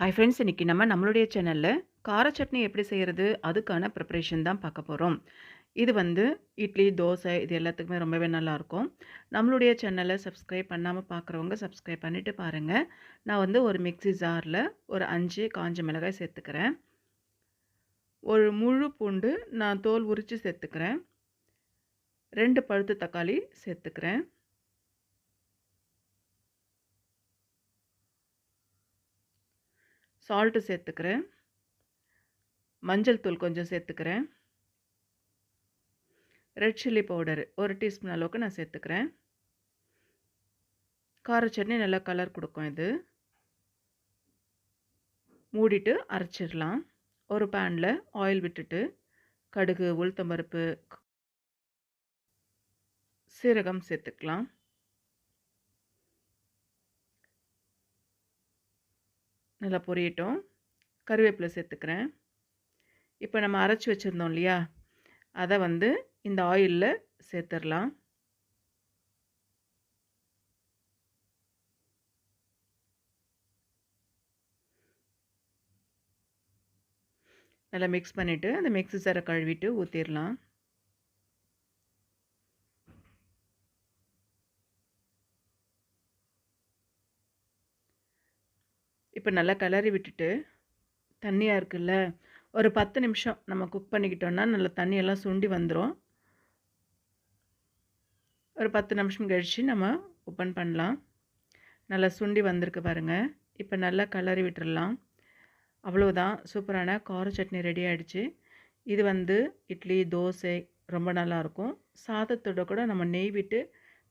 Hi friends, இன்னைக்கு நம்மளுடைய சேனல்ல கார சட்னி எப்படி செய்யறது அதுக்கான ப்ரிப்பரேஷன் தான் பார்க்க போகிறோம். இது வந்து இட்லி, தோசை இது எல்லாத்துக்குமே ரொம்பவே நல்லாயிருக்கும். நம்மளுடைய சேனலை சப்ஸ்கிரைப் பண்ணாமல் பார்க்குறவங்க சப்ஸ்கிரைப் பண்ணிவிட்டு பாருங்கள். நான் வந்து ஒரு மிக்ஸி ஜாரில் ஒரு 5 காஞ்ச மிளகாய் சேர்த்துக்கிறேன். ஒரு முழு பூண்டு நான் தோல் உரித்து சேர்த்துக்கிறேன். 2 பழுத்து தக்காளி சேர்த்துக்கிறேன். சால்ட்டு சேர்த்துக்கிறேன். மஞ்சள் தூள் கொஞ்சம் சேர்த்துக்கிறேன். ரெட் சில்லி பவுடர் 1 டீஸ்பூன் அளவுக்கு நான் சேர்த்துக்கிறேன். கார சட்னி நல்லா கலர் கொடுக்கும் இது. மூடிட்டு அரைச்சிடலாம். ஒரு பேனில் ஆயில் விட்டுட்டு கடுகு, உளுத்தம்பருப்பு, சீரகம் சேர்த்துக்கலாம். நல்லா பொரியட்டும். கருவேப்பிலை சேர்த்துக்கிறேன். இப்போ நம்ம அரைச்சி வச்சுருந்தோம் இல்லையா, அதை வந்து இந்த ஆயிலில் சேர்த்துடலாம். நல்லா மிக்ஸ் பண்ணிவிட்டு அந்த மிக்ஸி ஜாரை கழுவிட்டு ஊற்றிடலாம். இப்போ நல்லா கிளறி விட்டுட்டு தண்ணியாக இருக்குல்ல, ஒரு 10 நிமிஷம் நம்ம குக் பண்ணிக்கிட்டோன்னா நல்லா தண்ணியெல்லாம் சுண்டி வந்துடும். ஒரு 10 நிமிஷம் கழித்து நம்ம ஓப்பன் பண்ணலாம். நல்லா சுண்டி வந்திருக்கு பாருங்கள். இப்போ நல்லா கிளறி விட்டுடலாம். அவ்வளோதான், சூப்பரான கார சட்னி ரெடி ஆகிடுச்சு. இது வந்து இட்லி, தோசை ரொம்ப நல்லாயிருக்கும். சாதத்தோட கூட நம்ம நெய் விட்டு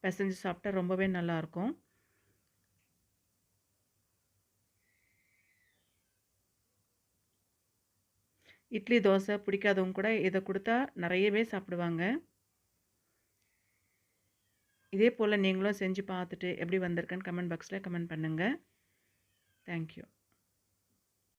பிசைஞ்சு சாப்பிட்டா ரொம்பவே நல்லாயிருக்கும். இட்லி, தோசை பிடிக்காதவங்க கூட இதை கொடுத்தா நிறையவே சாப்பிடுவாங்க. இதே போல் நீங்களும் செஞ்சு பார்த்துட்டு எப்படி வந்திருக்குன்னு கமெண்ட் பாக்ஸில் கமெண்ட் பண்ணுங்கள். தேங்க்யூ.